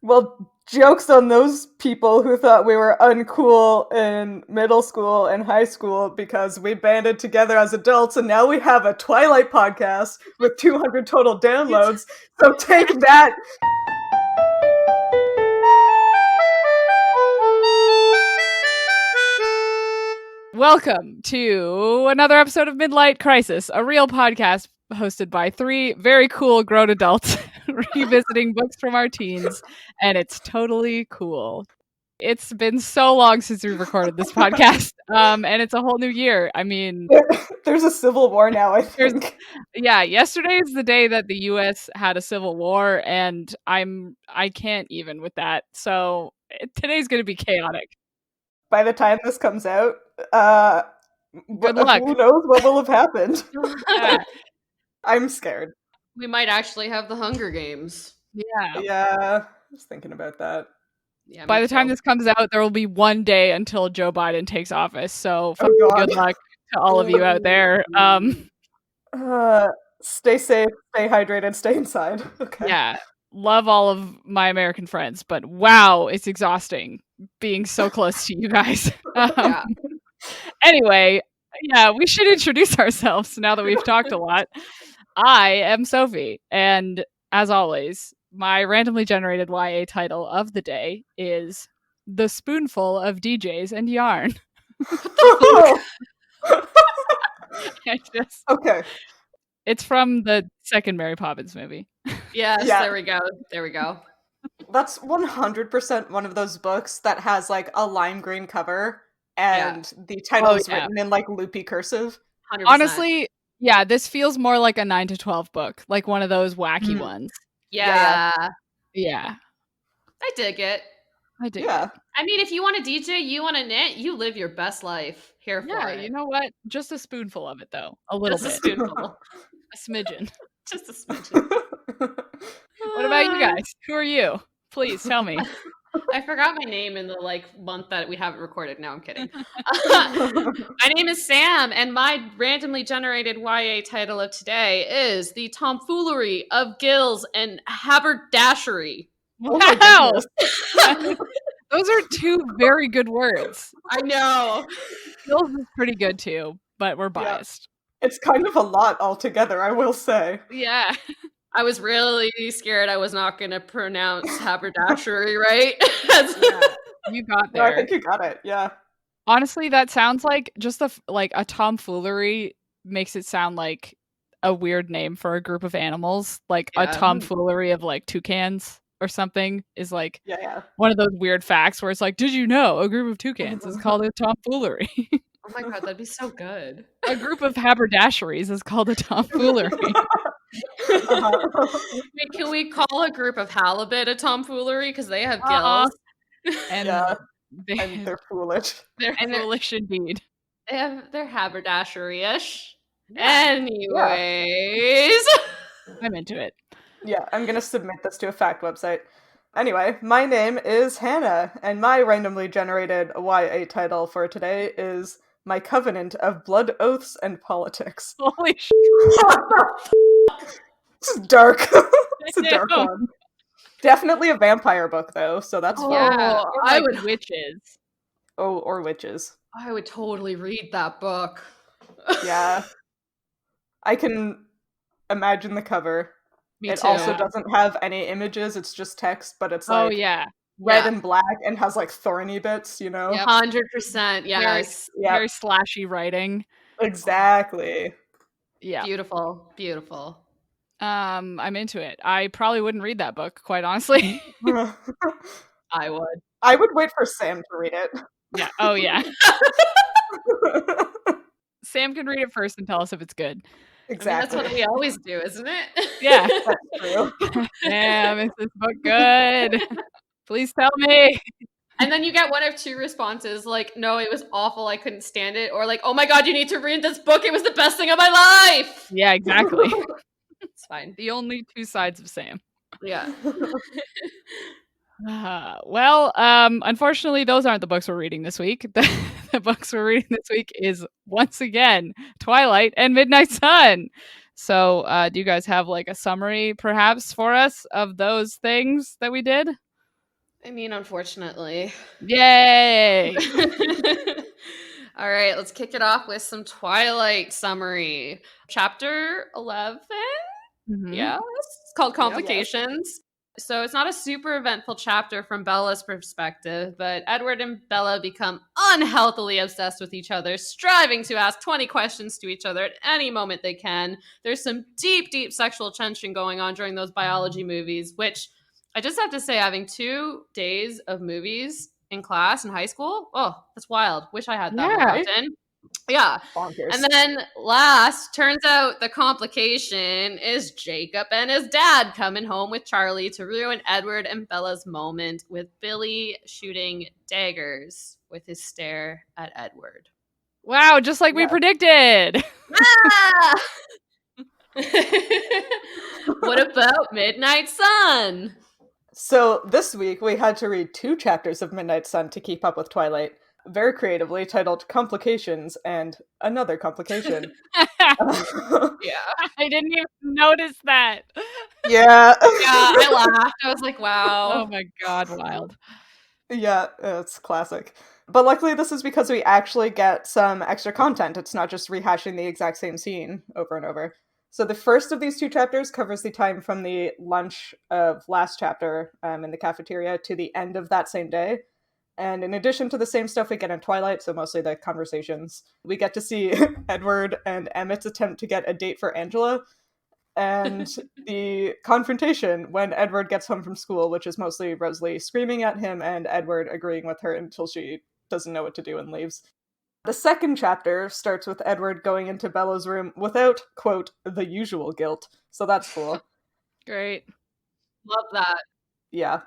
Well, jokes on those people who thought we were uncool in middle school and high school because we banded together as adults and now we have a Twilight podcast with 200 total downloads. So take that. Welcome to another episode of Midlight Crisis, a real podcast hosted by three very cool grown adults revisiting books from our teens, and it's totally cool. It's been so long since we've recorded this podcast, and it's a whole new year. I mean, there's a civil war now, I think. Yeah, yesterday is the day that the U.S. had a civil war, and I can't even with that. So today's going to be chaotic. By the time this comes out, good luck. Who knows what will have happened? Yeah. I'm scared. We might actually have the Hunger Games. Yeah, I was thinking about that. Yeah. By the time this comes out, there will be one day until Joe Biden takes office. So good luck to all of you out there. Stay safe, stay hydrated, stay inside. Okay. Yeah. Love all of my American friends, but wow, it's exhausting being so close to you guys. Anyway, yeah, we should introduce ourselves now that we've talked a lot. I am Sophie, and as always, my randomly generated YA title of the day is The Spoonful of DJs and Yarn. Okay. It's from the second Mary Poppins movie. Yes, yeah. There we go. That's 100% one of those books that has like a lime green cover and the title is written in like loopy cursive. 100%. Honestly, yeah, this feels more like a 9 to 12 book, like one of those wacky ones. Yeah. I dig it. I dig it. I mean, if you want to DJ, you want to knit, you live your best life. Here for it. Yeah, you know what? Just a spoonful of it, though. A little bit. Just a spoonful. A smidgen. Just a smidgen. What about you guys? Who are you? Please tell me. I forgot my name in the month that we haven't recorded. No, I'm kidding. My name is Sam, and my randomly generated YA title of today is The Tomfoolery of Gills and Haberdashery. Wow! Those are two very good words. I know. Gills is pretty good too, but we're biased. Yeah. It's kind of a lot altogether, I will say. Yeah. I was really scared I was not going to pronounce haberdashery right. You got there. No, I think you got it, yeah. Honestly, that sounds like just a tomfoolery makes it sound like a weird name for a group of animals. Like a tomfoolery of like toucans or something is like one of those weird facts where it's like, did you know a group of toucans is called a tomfoolery? Oh my god, that'd be so good. A group of haberdasheries is called a tomfoolery. Wait, can we call a group of halibut a tomfoolery because they have gills? And they're foolish. They're foolish indeed. They're haberdashery-ish. Anyways. I'm into it. Yeah, I'm gonna submit this to a fact website. Anyway, my name is Hannah, and my randomly generated YA title for today is My Covenant of Blood, Oaths, and Politics. Holy shit. This is dark. It's a dark one. Definitely a vampire book, though, so that's fun. Yeah, I would witches. Oh, or witches. I would totally read that book. Yeah. I can imagine the cover. Me it too. Also doesn't have any images, it's just text, but it's like red and black and has like thorny bits, you know? 100%, yes. Very slashy writing. Exactly. Yeah. Beautiful. I'm into it. I probably wouldn't read that book, quite honestly. I would. I would wait for Sam to read it. Yeah. Oh, yeah. Sam can read it first and tell us if it's good. Exactly. I mean, that's what we always do, isn't it? Yeah. That's true. Sam, is this book good? Please tell me. And then you get one of two responses, like, no, it was awful, I couldn't stand it, or like, oh my god, you need to read this book, it was the best thing of my life! Yeah, exactly. It's fine. The only two sides of Sam. Yeah. Unfortunately, those aren't the books we're reading this week. The books we're reading this week is, once again, Twilight and Midnight Sun. So, do you guys have like a summary, perhaps, for us of those things that we did? I mean, unfortunately. Yay! All right, let's kick it off with some Twilight summary. Chapter 11? Mhm. Yes. It's called Yes. Complications. So it's not a super eventful chapter from Bella's perspective, but Edward and Bella become unhealthily obsessed with each other, striving to ask 20 questions to each other at any moment they can. There's some deep, deep sexual tension going on during those biology movies, which I just have to say, having 2 days of movies in class in high school, oh, that's wild. Wish I had that more Yeah. often. Yeah. Bonkers. And then last, turns out the complication is Jacob and his dad coming home with Charlie to ruin Edward and Bella's moment with Billy shooting daggers with his stare at Edward. Wow, just like we Yeah. predicted. Ah! What about Midnight Sun? So this week we had to read 2 chapters of Midnight Sun to keep up with Twilight, very creatively titled Complications and Another Complication. Yeah. I didn't even notice that. Yeah. Yeah, I laughed. I was like, wow. Oh my god, wild. Yeah, it's classic. But luckily this is because we actually get some extra content. It's not just rehashing the exact same scene over and over. So the first of these 2 chapters covers the time from the lunch of last chapter in the cafeteria to the end of that same day. And in addition to the same stuff we get in Twilight, so mostly the conversations, we get to see Edward and Emmett's attempt to get a date for Angela, and the confrontation when Edward gets home from school, which is mostly Rosalie screaming at him and Edward agreeing with her until she doesn't know what to do and leaves. The second chapter starts with Edward going into Bella's room without, quote, the usual guilt. So that's cool. Great. Love that. Yeah.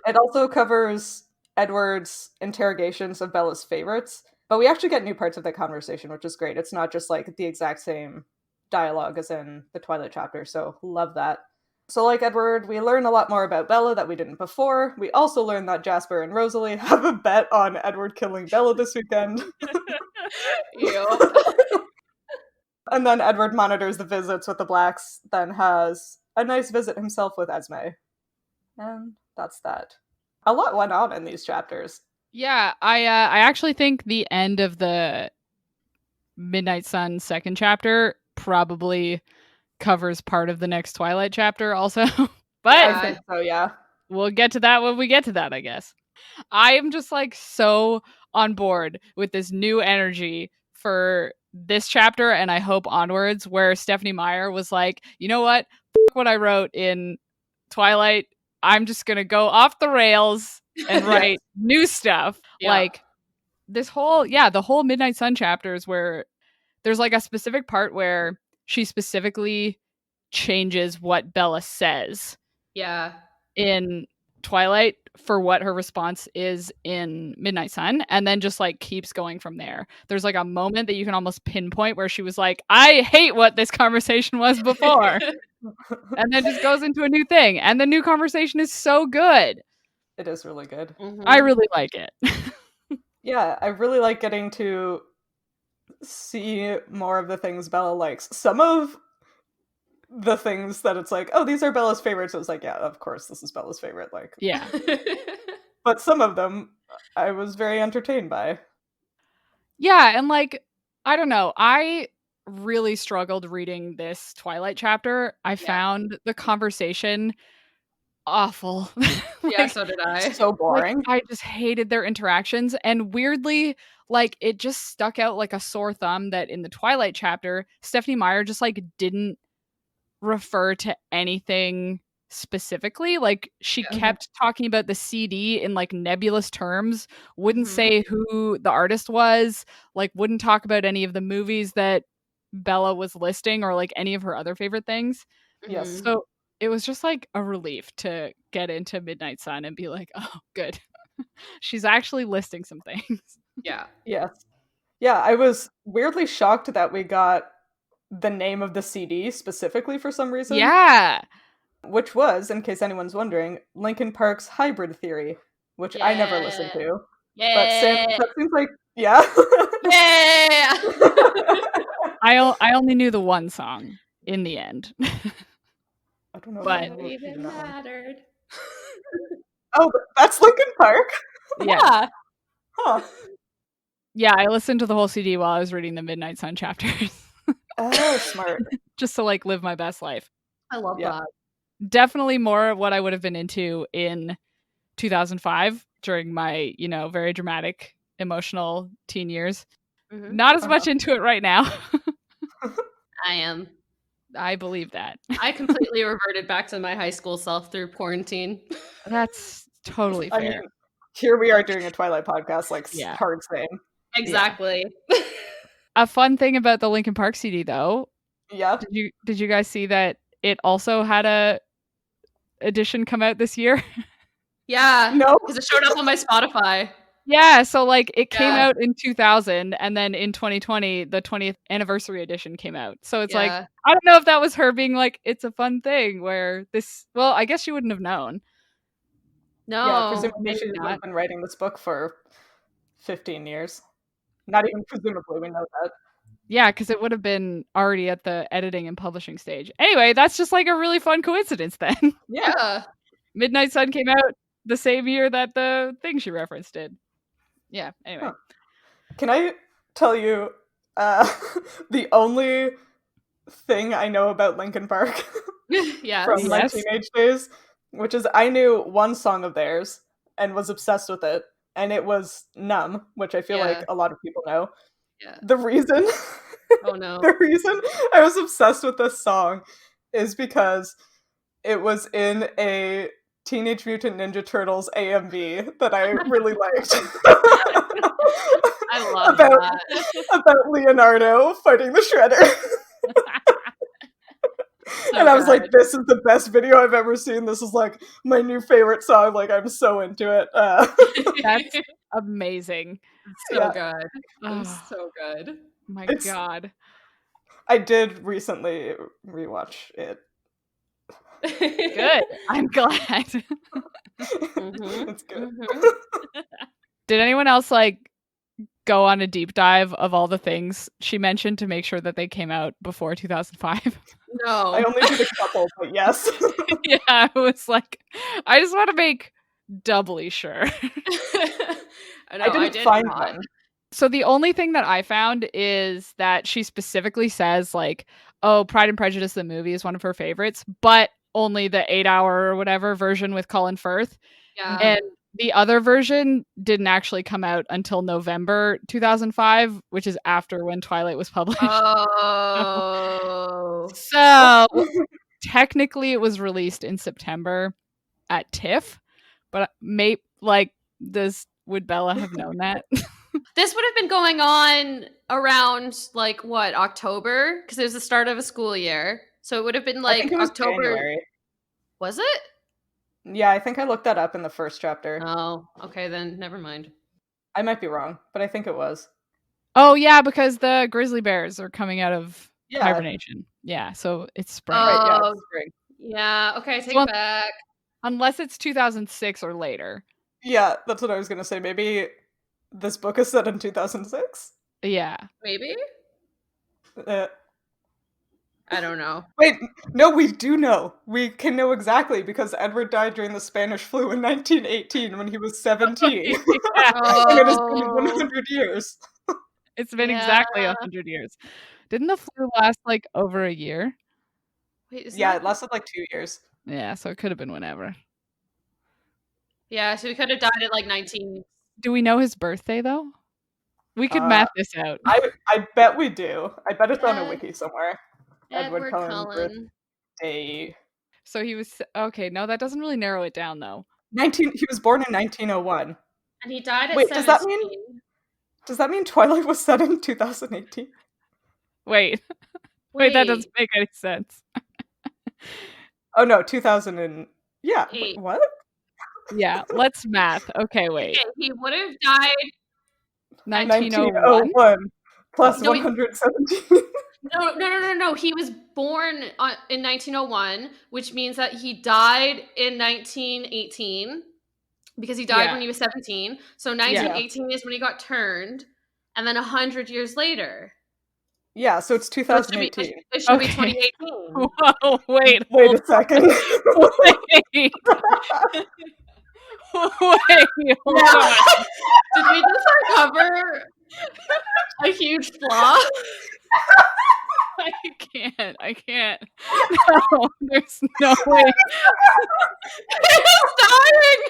It also covers Edward's interrogations of Bella's favorites, but we actually get new parts of the conversation, which is great. It's not just like the exact same dialogue as in the Twilight chapter, so love that. So like Edward, we learn a lot more about Bella that we didn't before. We also learn that Jasper and Rosalie have a bet on Edward killing Bella this weekend. Ew. And then Edward monitors the visits with the Blacks, then has a nice visit himself with Esme. And that's that. A lot went on in these chapters. Yeah, I actually think the end of the Midnight Sun second chapter probably covers part of the next Twilight chapter also. But I think so, yeah. we'll get to that when we get to that, I guess. I am just like so on board with this new energy for this chapter, and I hope onwards, where Stephanie Meyer was like, you know what? F- what I wrote in Twilight, I'm just gonna go off the rails and write new stuff. Yeah. Like this whole, the whole Midnight Sun chapters where there's like a specific part where she specifically changes what Bella says Yeah. in Twilight for what her response is in Midnight Sun, and then just like keeps going from there. There's like a moment that you can almost pinpoint where she was like, I hate what this conversation was before. And then just goes into a new thing. And the new conversation is so good. It is really good. Mhm. I really like it. Yeah, I really like getting to see more of the things Bella likes. Some of the things that it's like, oh, these are Bella's favorites. It was like, yeah, of course, this is Bella's favorite. Like, Yeah. but some of them I was very entertained by. Yeah, and like, I don't know. I really struggled reading this Twilight chapter. I found the conversation awful. Yeah, so did I. So boring. I just hated their interactions, and weirdly, like it just stuck out like a sore thumb that in the Twilight chapter, Stephanie Meyer just like didn't refer to anything specifically. Like she kept talking about the CD in like nebulous terms, wouldn't say who the artist was, like wouldn't talk about any of the movies that Bella was listing or like any of her other favorite things. Yes. So it was just like a relief to get into Midnight Sun and be like, oh, good. She's actually listing some things. Yeah. Yes. Yeah, I was weirdly shocked that we got the name of the CD specifically for some reason. Yeah. Which was, in case anyone's wondering, Linkin Park's Hybrid Theory, which I never listened to. Yeah. But Sam, that seems like, yeah. Yeah. I only knew the one song in the end. I don't know. But- if I Even know that one. mattered. Oh, that's Linkin Park? Yeah. Huh. Yeah, I listened to the whole CD while I was reading the Midnight Sun chapters. Oh, smart. Just to like live my best life. I love Yeah. that. Definitely more of what I would have been into in 2005 during my, very dramatic, emotional teen years. Mhm. Not as much into it right now. I am. I believe that. I completely reverted back to my high school self through quarantine. That's totally I fair. mean, here we are doing a Twilight podcast, like Yeah. hard same. Exactly. A fun thing about the Linkin Park CD, though, Yeah. did you guys see that it also had a edition come out this year? Yeah. No. Because it showed up on my Spotify. Yeah, so like it came Yeah. out in 2000, and then in 2020, the 20th anniversary edition came out. So it's like, Yeah. I don't know if that was her being like, it's a fun thing where this, well, I guess she wouldn't have known. No. Yeah, presumably maybe she would not. have been writing this book for 15 years. Not even presumably, we know that. Yeah, because it would have been already at the editing and publishing stage. Anyway, that's just like a really fun coincidence then. Yeah. Yeah. Midnight Sun came out the same year that the thing she referenced did. Yeah, anyway. Huh. Can I tell you the only thing I know about Linkin Park Yeah. from my Yes. teenage days, which is I knew one song of theirs and was obsessed with it, and it was Numb, which I feel like Yeah. a lot of people know. Yeah. The reason Oh no. the reason I was obsessed with this song is because it was in a Teenage Mutant Ninja Turtles AMV that I really liked. I love about, that. about Leonardo fighting the Shredder. So And I was like, good. this is the best video I've ever seen. This is like my new favorite song. Like, I'm so into it. That's amazing. so yeah. good. Oh, So good. my It's- God. I did recently rewatch it. Good. I'm glad. Mhm. It's good. Mhm. Did anyone else like go on a deep dive of all the things she mentioned to make sure that they came out before 2005? No. I only did a couple, but yes. Yeah, I was like, I just want to make doubly sure. I didn't find one. So the only thing that I found is that she specifically says like, oh, Pride and Prejudice the movie is one of her favorites, but only the 8-hour or whatever version with Colin Firth. Yeah. And the other version didn't actually come out until November 2005, which is after when Twilight was published. Oh. So technically it was released in September at TIFF, but would Bella have known that? This would have been going on around like what, October? Because it was the start of a school year. So it would have been I like think it was October. January. Was it? Yeah, I think I looked that up in the first chapter. Oh, okay, then never mind. I might be wrong, but I think it was. Oh yeah, because the grizzly bears are coming out of Yeah. hibernation. Yeah, so it's spring. Right, yeah, Oh. it's spring. Yeah, okay, take Well- it back. Unless it's 2006 or later. Yeah, that's what I was going to say. Maybe this book is set in 2006? Yeah. Maybe? Uh, I don't know. wait, no, we do know. We can know exactly because Edward died during the Spanish flu in 1918 when he was 17. Yeah. And it has been Oh. 100 years. It's been exactly Yeah. 100 years. Didn't the flu last like over a year? Wait, is Yeah, that- it lasted like 2 years. Yeah, so it could have been whenever. Yeah, so we could have died at like 19. Do we know his birthday though? We could Uh, math this out. I bet we do. I bet it's on a Yeah. wiki somewhere. Edward Edward Cullen Cullen. Day. So he was okay. No, that doesn't really narrow it down though. He was born in 1901. And he died at Wait, 17. does that mean Twilight was set in 2018? Wait, that doesn't make any sense. Oh no, 2000 and yeah. Eight. What? Yeah, let's math. Okay, wait. Okay, he would have died. 1901. 1901 plus No, 117. No. He was born in 1901, which means that he died in 1918 because he died Yeah. when he was 17. So 1918 is when he got turned, and then 100 years later. Yeah, so it's So it should be- 2018. It should be Okay. 2018. Whoa, wait, Wait hold a second. on, wait. Wait, hold on. Did we just uncover a huge flaw? I can't. No, there's no way. It's dying!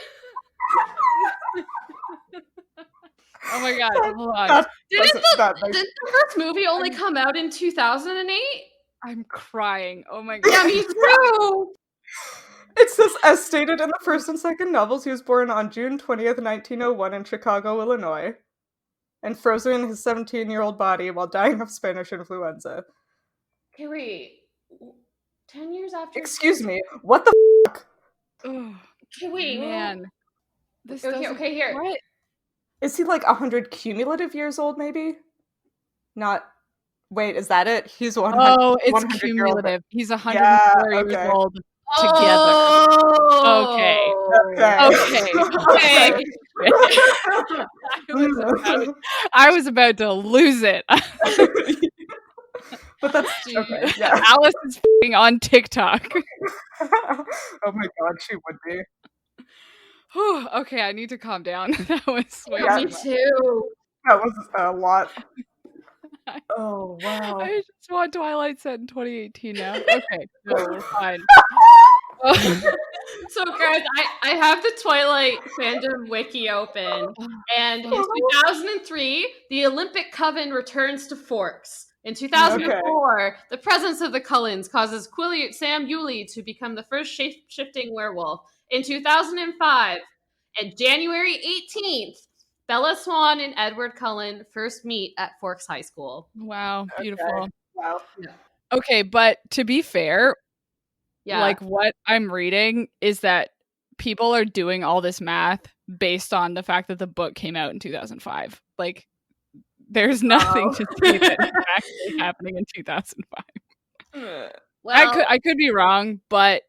Oh my god, hold on. Didn't the first movie only come out in 2008? I'm crying. Oh my god. Yeah, me too! It says, as stated in the first and second novels, he was born on June 20th, 1901 in Chicago, Illinois, and frozen in his 17-year-old body while dying of Spanish influenza. Okay, wait. 10 years after... Excuse me, what the fuck? Okay, wait. Man. This Okay, here. What? Is he like 100 cumulative years old, maybe? Not... Wait, is that it? He's 100. Oh, it's 100-year-old. Cumulative. He's 104 years old together. Oh, Okay. I was about to lose it. But that's okay. Yeah. Alice is f***ing on TikTok. Oh my god, she would be. Whew, okay, I need to calm down. That was way Yeah, me too much. too. That was a lot. Oh wow. I just want Twilight set in 2018 now. Okay, no, we're fine. So guys, I have the Twilight fandom wiki open, and in 2003, the Olympic Coven returns to Forks. In 2004, the presence of the Cullens causes Sam Yulee to become the first shape-shifting werewolf. In 2005, and January 18th, Bella Swan and Edward Cullen first meet at Forks High School. Wow, beautiful. Okay. Wow. Yeah. Okay, but to be fair, Yeah. like what I'm reading is that people are doing all this math based on the fact that the book came out in 2005. Like, there's nothing to say that it's actually happening in 2005. Well, I could be wrong, but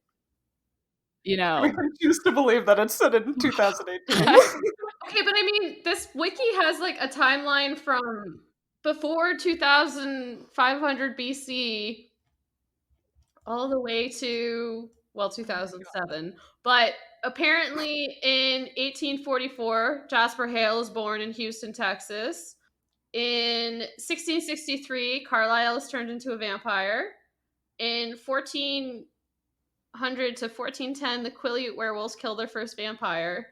you know, We can choose to believe that it's set in 2018. okay, but I mean, this wiki has like a timeline from before 2500 BC all the way to, well, 2007. But apparently in 1844, Jasper Hale is born in Houston, Texas. In 1663, Carlisle is turned into a vampire. In 1400 to 1410, the Quileute werewolves kill their first vampire.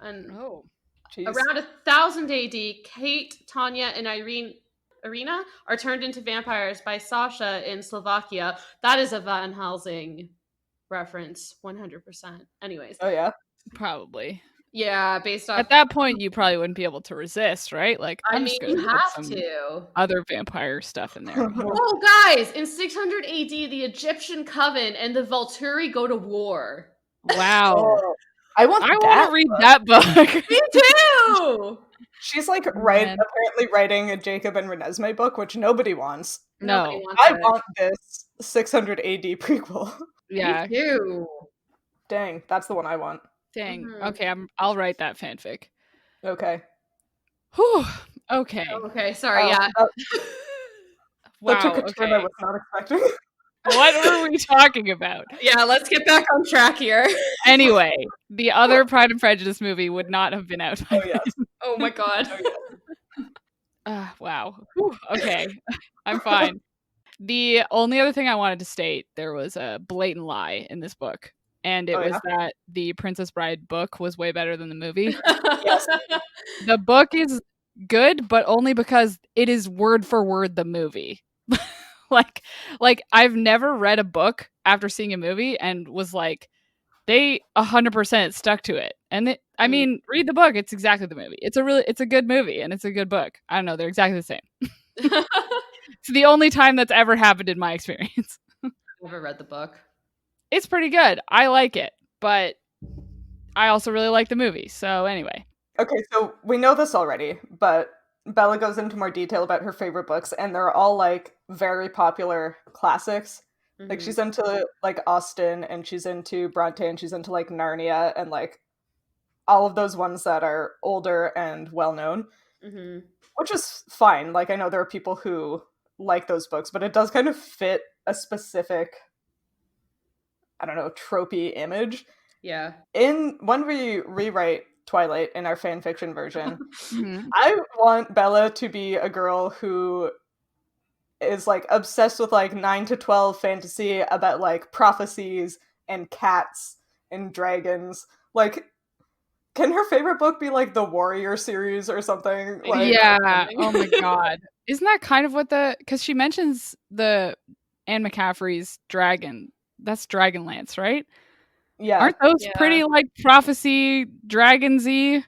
And around 1000 AD, Kate, Tanya, and Irina are turned into vampires by Sasha in Slovakia. That is a Van Helsing reference, 100%. Anyways. Oh yeah? probably. Yeah, based off... At that point, you probably wouldn't be able to resist, right? Like, I I'm mean, just gonna you put have some to. other vampire stuff in there. Oh, guys! In 600 AD, the Egyptian Coven and the Volturi go to war. Wow. Oh, I want to read that book. Me too! She's like apparently writing a Jacob and Renesmee book, which nobody wants. No. Nobody wants I it. want this 600 AD prequel. Yeah. Me too. Dang, that's the one I want. Dang. Mhm. Okay, I'll write that fanfic. Okay. Whew. Okay. Okay, sorry, yeah. That Wow. took a turn I Okay. was not expecting. What were we talking about? Yeah, let's get back on track here. Anyway, the other Pride and Prejudice movie would not have been out. Oh yes. Oh my god. Wow. Whew. Okay. I'm fine. The only other thing I wanted to state, there was a blatant lie in this book. And it was that the Princess Bride book was way better than the movie. Yes. The book is good, but only because it is word for word the movie. like I've never read a book after seeing a movie and was like, they 100% stuck to it. And I mean, read the book, it's exactly the movie. It's a good movie and it's a good book. I don't know, they're exactly the same. It's the only time that's ever happened in my experience. Never read the book. It's pretty good. I like it, but I also really like the movie. So anyway. Okay, so we know this already, but Bella goes into more detail about her favorite books, and they're all like very popular classics. Mm-hmm. Like she's into like Austen, and she's into Bronte, and she's into like Narnia, and like all of those ones that are older and well known, which is fine. Like I know there are people who like those books, but it does kind of fit a specific, I don't know, tropey image. Yeah. When we rewrite Twilight in our fanfiction version. Mhm. I want Bella to be a girl who is like obsessed with like 9 to 12 fantasy about like prophecies and cats and dragons. Like, can her favorite book be like the Warrior series or something? Like, Yeah. Oh my god. Isn't that kind of what because she mentions the Anne McCaffrey's dragon. That's Dragonlance, right? yeah. Aren't those Yeah. pretty like prophecy dragonsy?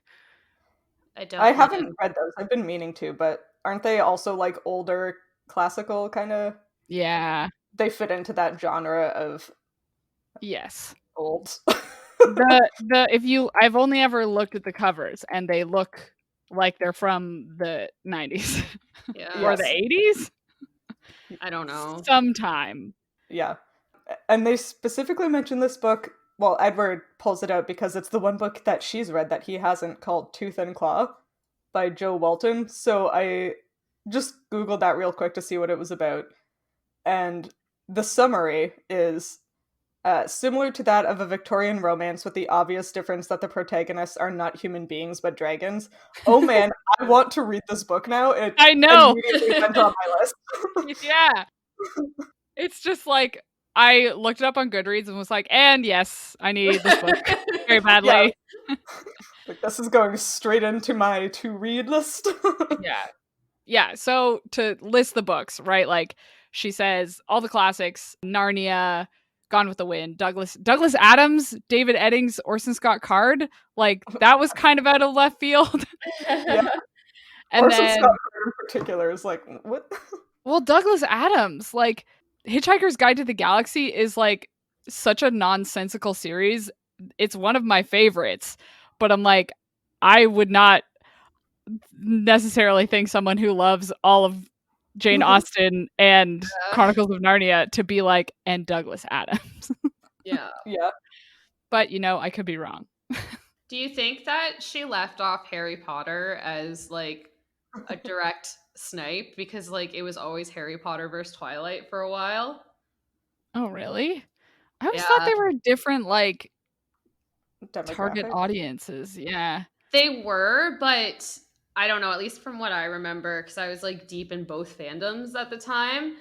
I haven't read those. I've been meaning to, but aren't they also like older classical kind of? Yeah. They fit into that genre of Yes. old. I've only ever looked at the covers and they look like they're from the 90s Yeah. or the 80s I don't know. sometime. Yeah. And they specifically mention this book. Well, Edward pulls it out because it's the one book that she's read that he hasn't, called Tooth and Claw by Joe Walton. So I just Googled that real quick to see what it was about. And the summary is similar to that of a Victorian romance, with the obvious difference that the protagonists are not human beings but dragons. Oh man, I want to read this book now. It I know. immediately went on my list. Yeah. It's just like I looked it up on Goodreads and was like, and yes, I need this book very badly. Yeah. Like, this is going straight into my to read list. Yeah. Yeah. So to list the books, right? Like she says all the classics, Narnia, Gone with the Wind, Douglas Adams, David Eddings, Orson Scott Card. Like that was kind of out of left field. Yeah. And Orson then Scott Card in particular is like, what? well, Douglas Adams, like Hitchhiker's Guide to the Galaxy is like such a nonsensical series. It's one of my favorites, but I'm like, I would not necessarily think someone who loves all of Jane Austen and Chronicles of Narnia to be like, and Douglas Adams. Yeah. Yeah. But, I could be wrong. Do you think that she left off Harry Potter as like a direct snipe because like it was always Harry Potter versus Twilight for a while? Oh, really? I always thought they were different, like, target Demographic. audiences. Yeah. They were, but I don't know, at least from what I remember, because I was like deep in both fandoms at the time.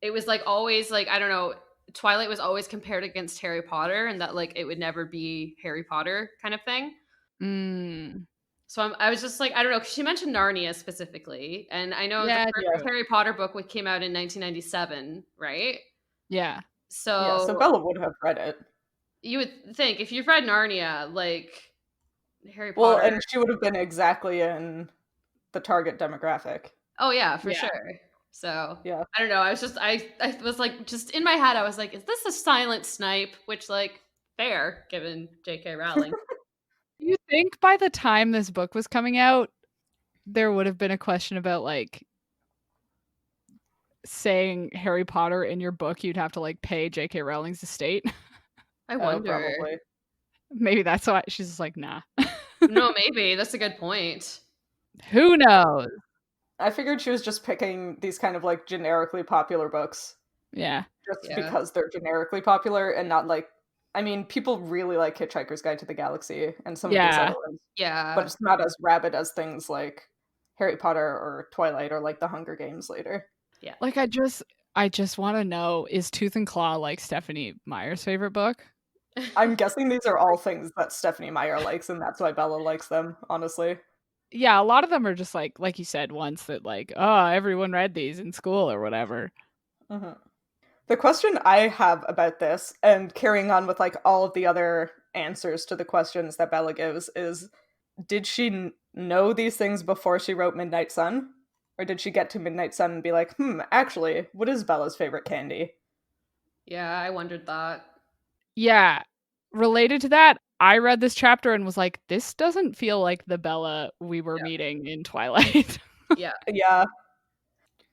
It was like always like, I don't know, Twilight was always compared against Harry Potter and that like it would never be Harry Potter kind of thing. Mm. So I was just like, I don't know, because she mentioned Narnia specifically. And I know Yeah, the first Harry Potter book came out in 1997, right? Yeah. So Bella would have read it. You would think if you've read Narnia, like Harry Potter. Well, and she would have been exactly in the target demographic. Oh yeah, for sure. So yeah, I don't know. I was like, just in my head, I was like, is this a silent snipe? Which like fair given J.K. Rowling. You think by the time this book was coming out, there would have been a question about like saying Harry Potter in your book, you'd have to like pay J.K. Rowling's estate? I wonder. Probably. Maybe that's why she's just like, nah. No, maybe. That's a good point. Who knows? I figured she was just picking these kind of like generically popular books. Yeah. Just because they're generically popular and not like, I mean, people really like Hitchhiker's Guide to the Galaxy and some of these other ones. Yeah. But it's not as rabid as things like Harry Potter or Twilight or like The Hunger Games later. Yeah. Like I just want to know, is Tooth and Claw like Stephenie Meyer's favorite book? I'm guessing these are all things that Stephenie Meyer likes, and that's why Bella likes them, honestly. Yeah, a lot of them are just like you said once, that like, oh, everyone read these in school or whatever. Mm-hmm. The question I have about this, and carrying on with like all of the other answers to the questions that Bella gives, is did she know these things before she wrote Midnight Sun? Or did she get to Midnight Sun and be like, actually, what is Bella's favorite candy? Yeah, I wondered that. Yeah. Related to that, I read this chapter and was like, this doesn't feel like the Bella we were meeting in Twilight. Yeah.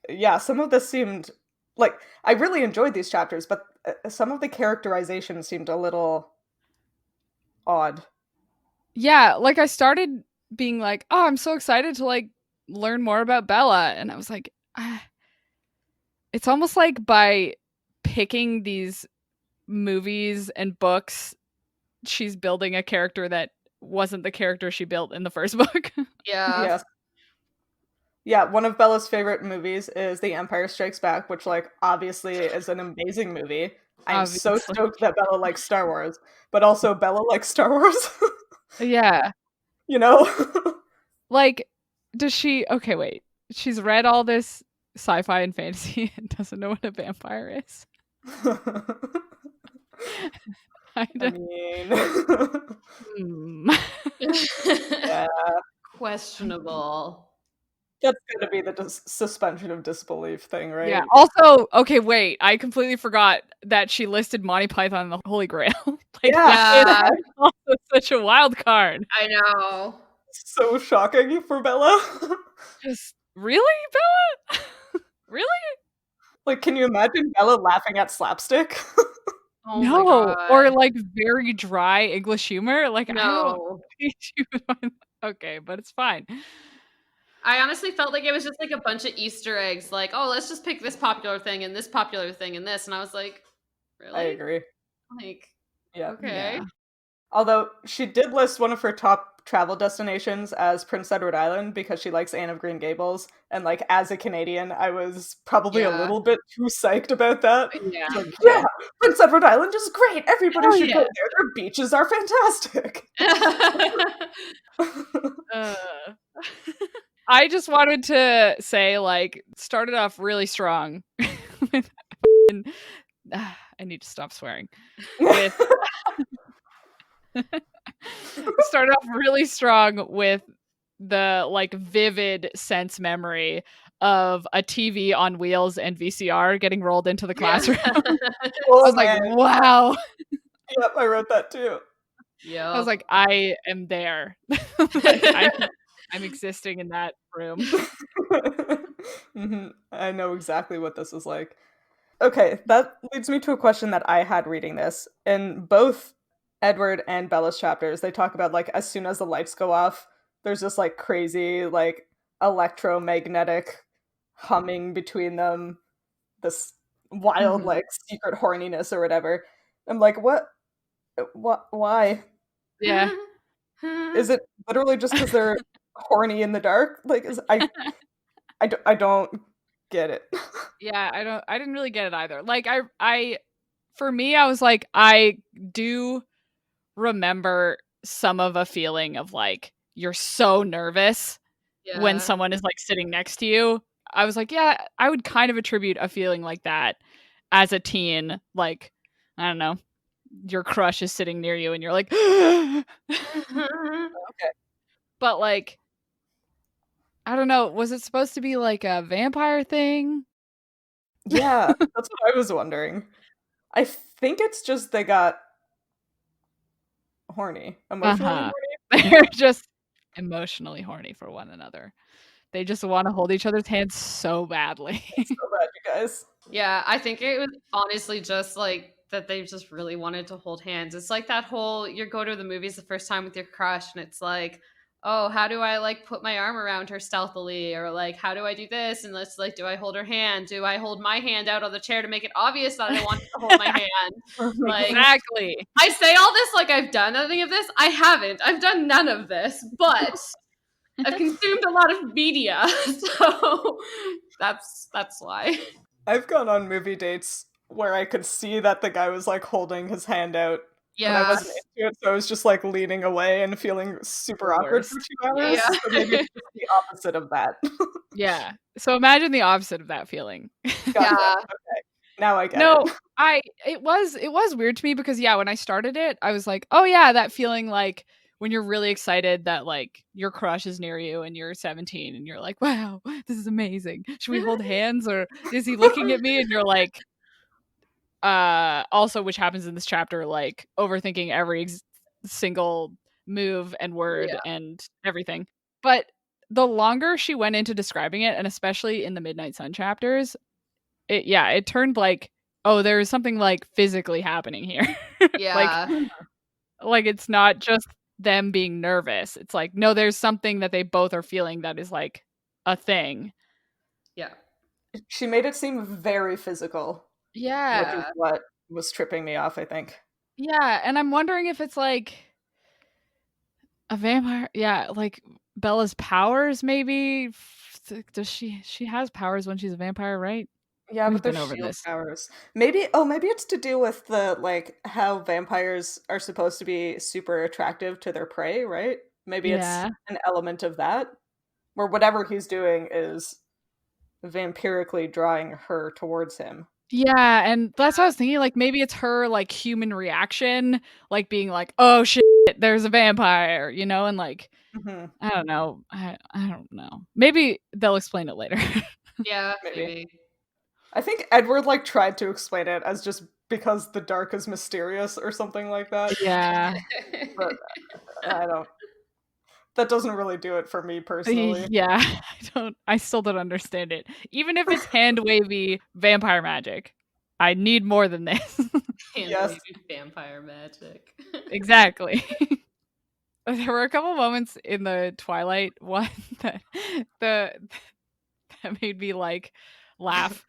Yeah, some of this seemed like, I really enjoyed these chapters, but some of the characterization seemed a little odd. Yeah, like I started being like, oh, I'm so excited to like learn more about Bella, and I was like, it's almost like by picking these movies and books, she's building a character that wasn't the character she built in the first book. Yeah. Yes. Yeah, one of Bella's favorite movies is The Empire Strikes Back, which, like, obviously is an amazing movie. I'm so Obviously. stoked that Bella likes Star Wars, but also Bella likes Star Wars. Yeah. You know? Like, does she... Okay, wait. She's read all this sci-fi and fantasy and doesn't know what a vampire is? I mean... yeah. Questionable. That's gonna be the suspension of disbelief thing, right? Yeah. Also, okay, wait. I completely forgot that she listed Monty Python and the Holy Grail. Like, that is also such a wild card. I know. So shocking for Bella. Just, really, Bella? Really? Like, can you imagine Bella laughing at slapstick? Oh No. my God. Or, like, very dry English humor. Like, No. I don't think she would find... Okay, but it's fine. I honestly felt like it was just like a bunch of Easter eggs. Like, oh, let's just pick this popular thing and this popular thing and this. And I was like, really? I agree. Like, Yeah. okay. Yeah. Although she did list one of her top travel destinations as Prince Edward Island because she likes Anne of Green Gables. And, like, as a Canadian, I was probably a little bit too psyched about that. Yeah. Like, yeah, Prince Edward Island is great. Everybody should go there. Their beaches are fantastic. I just wanted to say, like, started off really strong. I need to stop swearing. Started off really strong with the, like, vivid sense memory of a TV on wheels and VCR getting rolled into the classroom. I was like, wow. Yep, I wrote that too. Yeah. I was like, I am there. Like, I'm existing in that room. Mm-hmm. I know exactly what this is like. Okay, that leads me to a question that I had reading this. In both Edward and Bella's chapters, they talk about, like, as soon as the lights go off, there's this, like, crazy, like, electromagnetic humming between them, this wild, like, secret horniness or whatever. I'm like, what, why? Yeah. Is it literally just because they're horny in the dark? Like, I don't get it. Yeah, I didn't really get it either. Like, for me, I was like, I do remember some of a feeling of, like, you're so nervous when someone is, like, sitting next to you. I was like, yeah, I would kind of attribute a feeling like that as a teen. Like, I don't know, your crush is sitting near you and you're like, okay. But, like, I don't know, was it supposed to be like a vampire thing? Yeah, that's what I was wondering. I think it's just they got horny. Emotionally horny? They're just emotionally horny for one another. They just want to hold each other's hands so badly. So bad, you guys. Yeah, I think it was honestly just like that they just really wanted to hold hands. It's like that whole you go to the movies the first time with your crush and it's like, oh, how do I, like, put my arm around her stealthily? Or, like, how do I do this? And let's, like, do I hold her hand? Do I hold my hand out on the chair to make it obvious that I want to hold my hand? Like, Exactly. I say all this like I've done any of this. I haven't. I've done none of this, but I've consumed a lot of media, so that's why. I've gone on movie dates where I could see that the guy was, like, holding his hand out. And I wasn't into it, so I was just, like, leaning away and feeling super awkward for 2 hours. Yeah. So maybe it's just the opposite of that. Yeah. So imagine the opposite of that feeling. Gotcha. Yeah. Okay. Now I get No, it. it was weird to me because, yeah, when I started it, I was like, oh yeah, that feeling, like, when you're really excited that, like, your crush is near you and you're 17 and you're like, wow, this is amazing. Should we hold hands, or is he looking at me? And you're like, also, which happens in this chapter, like, overthinking every single move and word and everything. But the longer she went into describing it, and especially in the Midnight Sun chapters, it turned like, oh, there's something, like, physically happening here. Yeah. like it's not just them being nervous. It's like, no, there's something that they both are feeling that is, like, a thing. Yeah. She made it seem very physical. Yeah. Which is what was tripping me off, I think. Yeah, and I'm wondering if it's like, A vampire? Yeah, like Bella's powers, maybe. Does she has powers when she's a vampire, right? Yeah, We've but they're been over shield this. powers. Maybe it's to do with the like how vampires are supposed to be super attractive to their prey, right? Maybe it's Yeah. an element of that, where whatever he's doing is vampirically drawing her towards him. Yeah, and that's what I was thinking, like, maybe it's her, like, human reaction, like, being like, "Oh, shit, there's a vampire," you know? And, like, Hmm. I don't know. I don't know. Maybe they'll explain it later. Yeah, Maybe. maybe. I think Edward like tried to explain it as just because the dark is mysterious or something like that. Yeah. But I don't. That doesn't really do it for me personally. Yeah, I still don't understand it. Even if it's hand wavy vampire magic, I need more than this. And Yes. maybe vampire magic. Exactly. There were a couple moments in the Twilight one that the that made me like laugh.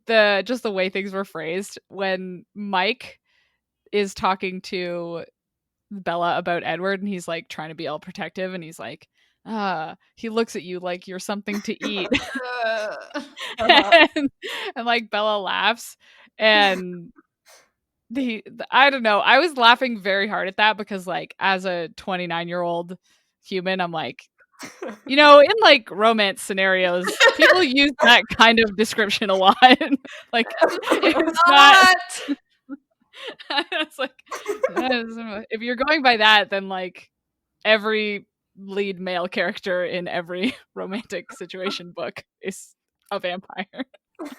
Just the way things were phrased when Mike is talking to Bella about Edward and he's like trying to be all protective and he's like, he looks at you like you're something to eat. Uh-huh. and like Bella laughs and I don't know. I was laughing very hard at that because like as a 29-year-old human, I'm like, in like romance scenarios, people use that kind of description a lot. Like it's not it's like if you're going by that, then like every lead male character in every romantic situation book is a vampire.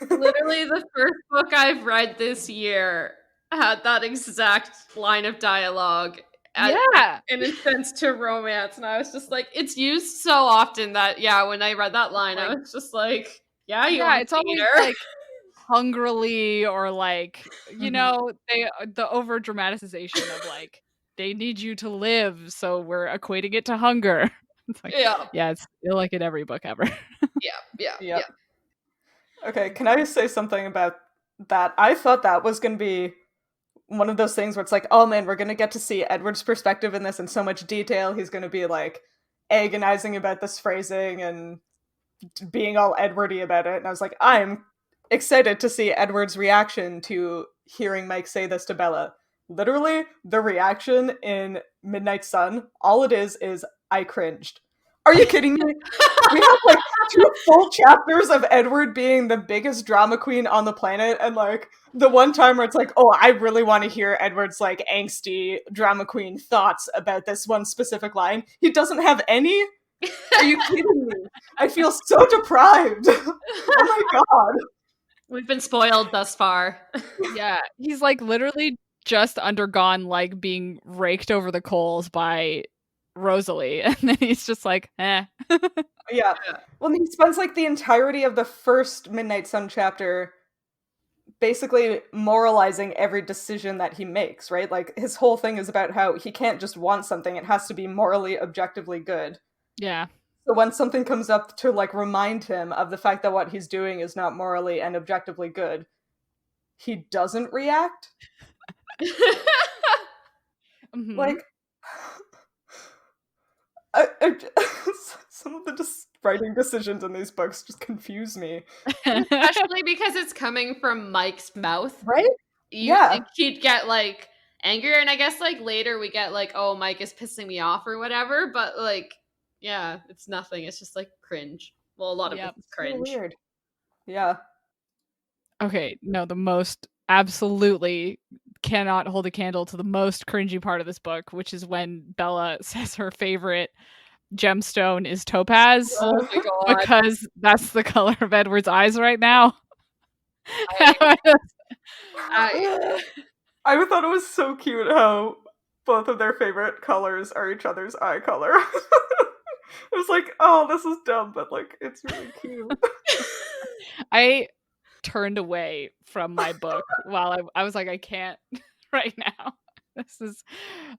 Literally, the first book I've read this year had that exact line of dialogue. Yeah. In a sense to romance, and I was just like, it's used so often that when I read that line, I was just like, yeah, you want it's to always date her? like hungrily or like the over dramatization of like they need you to live, so we're equating it to hunger. It's like it's still like in every book ever. Yeah. Okay, can I say something about that? I thought that was going to be one of those things where it's like, oh man, we're going to get to see Edward's perspective in this in so much detail. He's going to be like agonizing about this phrasing and being all Edwardy about it. And I was like, I'm excited to see Edward's reaction to hearing Mike say this to Bella. Literally, the reaction in Midnight Sun, all it is I cringed. Are you kidding me? We have like 2 full chapters of Edward being the biggest drama queen on the planet, and like the one time where it's like, oh, I really want to hear Edward's like angsty drama queen thoughts about this one specific line. He doesn't have any. Are you kidding me? I feel so deprived. Oh my god. We've been spoiled thus far. Yeah, he's like literally just undergone like being raked over the coals by Rosalie, and then he's just like, eh. Yeah. Well, he spends like the entirety of the first Midnight Sun chapter basically moralizing every decision that he makes, right? Like his whole thing is about how he can't just want something, it has to be morally objectively good. Yeah. So when something comes up to like remind him of the fact that what he's doing is not morally and objectively good, he doesn't react. Mm-hmm. Like some of the writing decisions in these books just confuse me. Especially because it's coming from Mike's mouth. Right? You think he'd get like angrier, and I guess like later we get like, oh, Mike is pissing me off or whatever, but like it's nothing. It's just like cringe. Well, a lot of it's cringe. So weird. Yeah. Okay, no, the most absolutely cannot hold a candle to the most cringy part of this book, which is when Bella says her favorite gemstone is topaz. Oh my god. Because that's the color of Edward's eyes right now. I thought it was so cute how both of their favorite colors are each other's eye color. It was like, oh, this is dumb, but like it's really cute. I turned away from my book while I was like, I can't right now.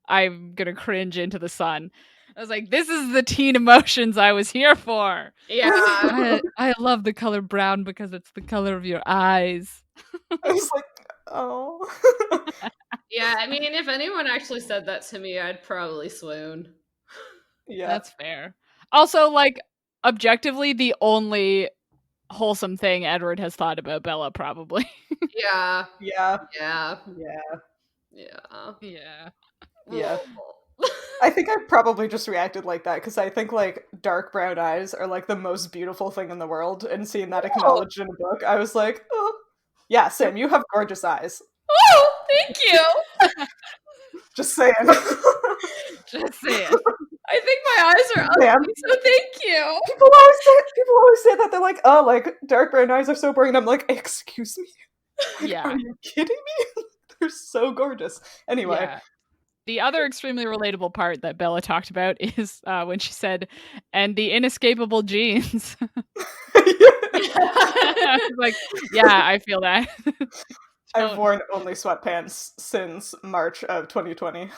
I'm gonna cringe into the sun. I was like, this is the teen emotions I was here for. Yeah. I love the color brown because it's the color of your eyes. I was like, oh. Yeah, I mean, if anyone actually said that to me, I'd probably swoon. Yeah. That's fair. Also, like, objectively, the only wholesome thing Edward has thought about Bella, probably. Yeah. Yeah. Yeah. Yeah. Yeah. Yeah. Yeah. I think I probably just reacted like that because I think like dark brown eyes are like the most beautiful thing in the world, and seeing that acknowledged in a book, I was like, oh, yeah, Sam, you have gorgeous eyes. Oh, thank you. Just saying. Just saying. I think my eyes are ugly, Sam. so thank you. People always say that. They're like, oh, like dark brown eyes are so boring. And I'm like, excuse me? Like, Yeah. are you kidding me? They're so gorgeous. Anyway. Yeah. The other extremely relatable part that Bella talked about is when she said, and the inescapable jeans. I was like, yeah, I feel that. I've worn only sweatpants since March of 2020.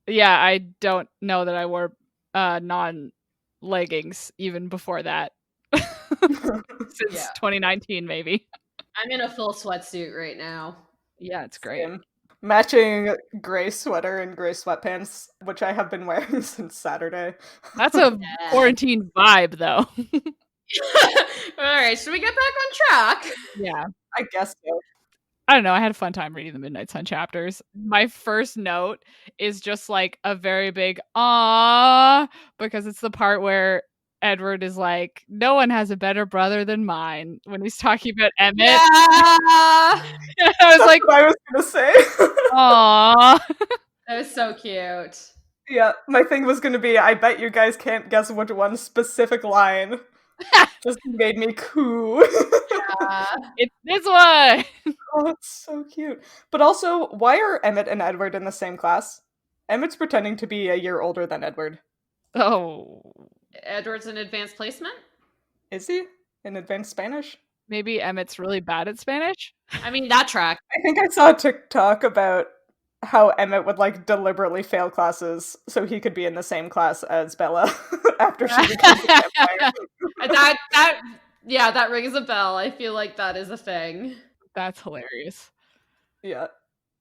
Yeah, I don't know that I wore non-leggings even before that. Since 2019, maybe. I'm in a full sweatsuit right now. Yeah, it's great. Same. Matching gray sweater and gray sweatpants, which I have been wearing since Saturday. That's a quarantine vibe, though. All right, should we get back on track? Yeah. I guess so. I don't know. I had a fun time reading the Midnight Sun chapters. My first note is just like a very big "aww" because it's the part where Edward is like, "No one has a better brother than mine" when he's talking about Emmett. Yeah. I was That's like, what I was gonna say. "Aww." That was so cute. Yeah, my thing was gonna be, I bet you guys can't guess which one specific line just made me coo. It's this one. Oh, it's so cute. But also, why are Emmett and Edward in the same class? Emmett's pretending to be a year older than Edward. Oh, Edward's an advanced placement? Is he? In advanced Spanish? maybe Emmett's really bad at Spanish. I mean, that track. I think I saw a TikTok about how Emmett would like deliberately fail classes so he could be in the same class as Bella after she becomes a vampire. That rings a bell. I feel like that is a thing. That's hilarious. Yeah.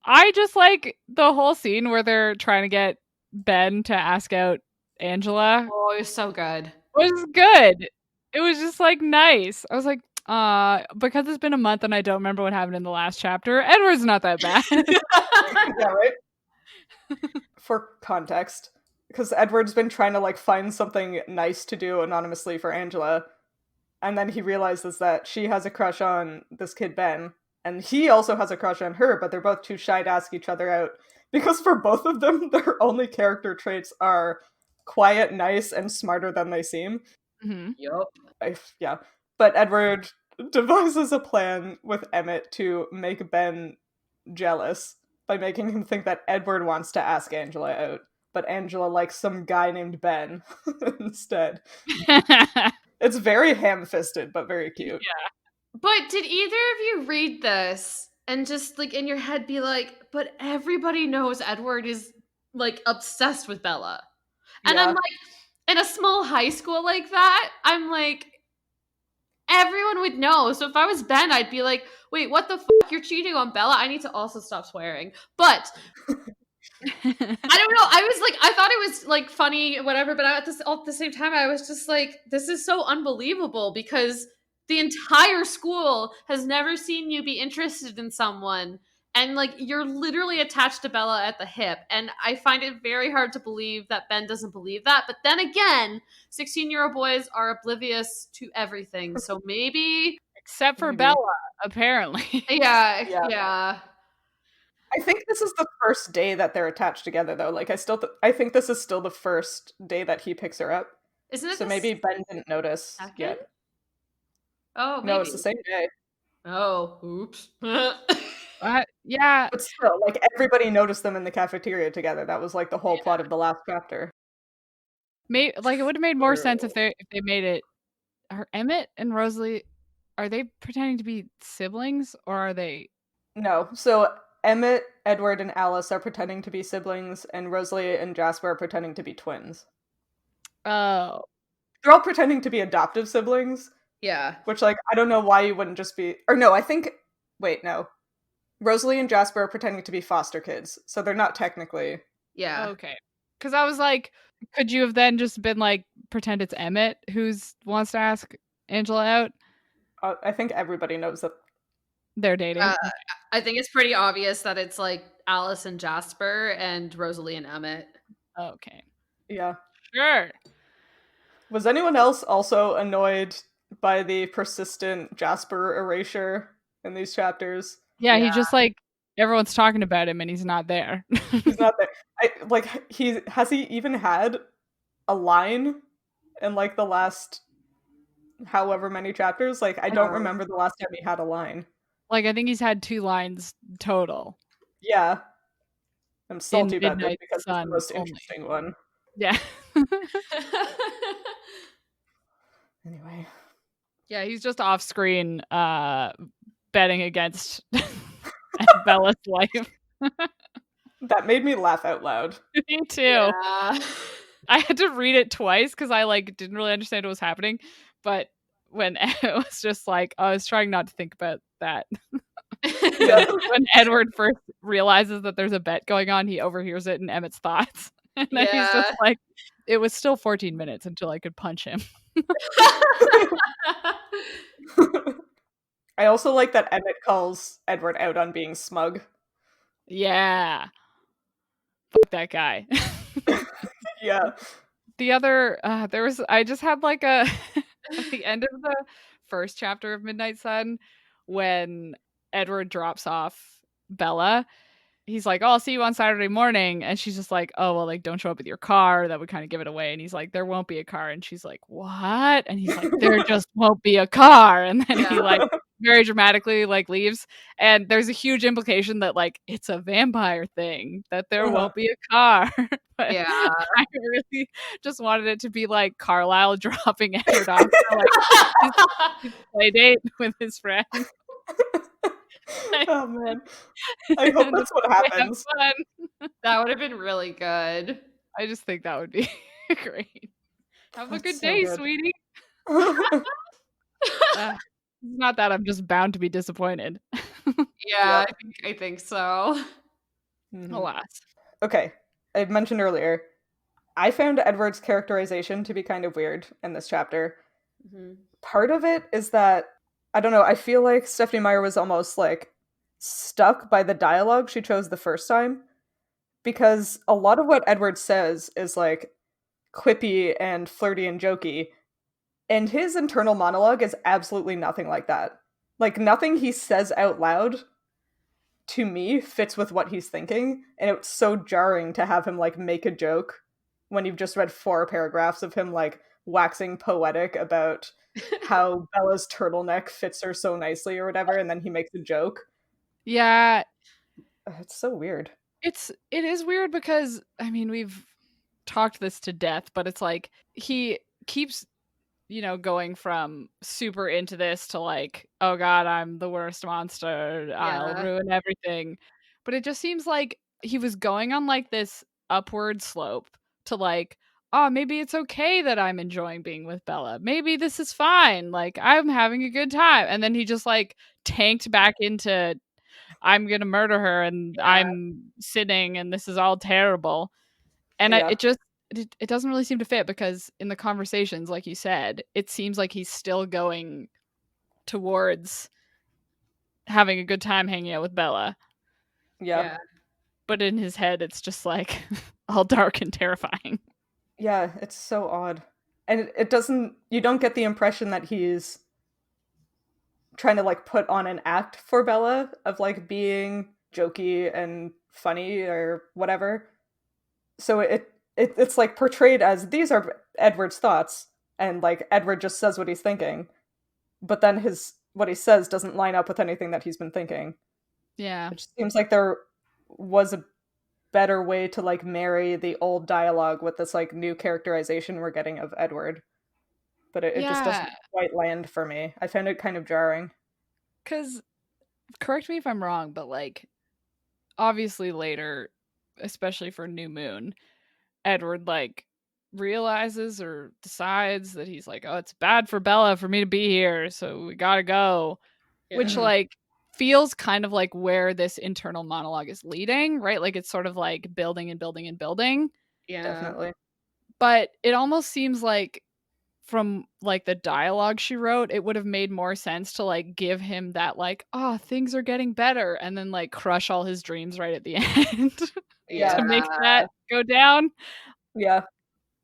I just like the whole scene where they're trying to get Ben to ask out Angela. Oh, it was so good. It was good. It was just like nice. I was like, because it's been a month and I don't remember what happened in the last chapter, Edward's not that bad. Yeah, right? For context, because Edward's been trying to like find something nice to do anonymously for Angela, and then he realizes that she has a crush on this kid Ben, and he also has a crush on her, but they're both too shy to ask each other out, because for both of them, their only character traits are quiet, nice, and smarter than they seem. Mm-hmm. Yup. Yeah. But Edward devises a plan with Emmett to make Ben jealous by making him think that Edward wants to ask Angela out, but Angela likes some guy named Ben instead. It's very ham-fisted, but very cute. Yeah. But did either of you read this and just like in your head be like, but everybody knows Edward is like obsessed with Bella? And Yeah. I'm like, in a small high school like that, I'm like, everyone would know. So if I was Ben, I'd be like, wait, what the fuck? You're cheating on Bella? I need to also stop swearing. But I don't know. I thought it was like funny, whatever. But at the same time, I was just like, this is so unbelievable because the entire school has never seen you be interested in someone. And like, you're literally attached to Bella at the hip. And I find it very hard to believe that Ben doesn't believe that. But then again, 16-year-old boys are oblivious to everything. So maybe. Except for Maybe. Bella, apparently. Yeah. I think this is the first day that they're attached together, though. Like, I think this is still the first day that he picks her up. Isn't it So maybe Ben didn't notice second? yet. Oh, maybe. No, it's the same day. Oh, oops. Yeah. But still, like, everybody noticed them in the cafeteria together. That was, like, the whole plot of the last chapter. It would have made more sense if they made it. Are Emmett and Rosalie, are they pretending to be siblings or are they? No, so Emmett, Edward, and Alice are pretending to be siblings, and Rosalie and Jasper are pretending to be twins. Oh. They're all pretending to be adoptive siblings, Yeah. which, like, I don't know why you wouldn't just be... Or no, wait, no. Rosalie and Jasper are pretending to be foster kids, so they're not technically... Yeah. Okay. Because I was like, Could you have then just been like, pretend it's Emmett who wants to ask Angela out? I think everybody knows that. They're dating. I think it's pretty obvious that it's like Alice and Jasper and Rosalie and Emmett. Okay. Yeah. Sure. Was anyone else also annoyed by the persistent Jasper erasure in these chapters? Yeah, Yeah. he just like everyone's talking about him and he's not there. He's not there. Has he even had a line in like the last however many chapters? Like I don't remember the last time he had a line. Like I think he's had 2 lines total. Yeah. I'm salty In about this Midnight because it's the Sun most only. interesting one. Yeah. Anyway. Yeah, he's just off screen betting against Bella's life. That made me laugh out loud. Me too. Yeah. I had to read it twice because I like didn't really understand what was happening. But when it was just like I was trying not to think about that. When Edward first realizes that there's a bet going on, he overhears it in Emmett's thoughts. And then he's just like, it was still 14 minutes until I could punch him. I also like that Emmett calls Edward out on being smug. Yeah. Fuck that guy. Yeah. The other, I just had like at the end of the first chapter of Midnight Sun, when Edward drops off Bella, he's like, oh, I'll see you on Saturday morning. And she's just like, oh, well, like, don't show up with your car. That would kind of give it away. And he's like, there won't be a car. And she's like, what? And he's like, there just won't be a car. And then he like very dramatically like leaves. And there's a huge implication that like it's a vampire thing, that there won't be a car. But Yeah. I really just wanted it to be like Carlisle dropping Edward off for like his play date with his friend. Oh man. I hope that's what happens. That would have been really good. I just think that would be great. Have a good so day, good. sweetie. Not that I'm just bound to be disappointed. Yeah, I think so. Mhm. Alas. Okay, I mentioned earlier, I found Edward's characterization to be kind of weird in this chapter. Mhm. Part of it is that, I don't know, I feel like Stephanie Meyer was almost like stuck by the dialogue she chose the first time, because a lot of what Edward says is like quippy and flirty and jokey, and his internal monologue is absolutely nothing like that. Like, nothing he says out loud to me fits with what he's thinking, and it's so jarring to have him like make a joke when you've just read 4 paragraphs of him like waxing poetic about how Bella's turtleneck fits her so nicely or whatever, and then he makes a joke. Yeah, It's so weird. it is weird because I mean we've talked this to death, but it's like he keeps going from super into this to like, oh god, I'm the worst monster, I'll ruin everything. But it just seems like he was going on like this upward slope to like, oh, maybe it's okay that I'm enjoying being with Bella. Maybe this is fine. Like, I'm having a good time. And then he just like tanked back into, I'm going to murder her and I'm sinning and this is all terrible. And it doesn't really seem to fit because in the conversations, like you said, it seems like he's still going towards having a good time hanging out with Bella. Yeah. But in his head, it's just like all dark and terrifying. Yeah, it's so odd. And it doesn't, you don't get the impression that he's trying to like put on an act for Bella of like being jokey and funny or whatever. So it's like portrayed as these are Edward's thoughts, and like Edward just says what he's thinking, but then what he says doesn't line up with anything that he's been thinking. Yeah. It seems like there was a better way to like marry the old dialogue with this like new characterization we're getting of Edward. But it just doesn't quite land for me. I found it kind of jarring. Because, correct me if I'm wrong, but like, obviously later, especially for New Moon, Edward like realizes or decides that he's like, oh, it's bad for Bella for me to be here, so we gotta go. Which like feels kind of like where this internal monologue is leading, right? Like it's sort of like building and building and building. Yeah. Definitely. But it almost seems like from like the dialogue she wrote, it would have made more sense to like give him that like, oh, things are getting better, and then like crush all his dreams right at the end to make that go down. Yeah.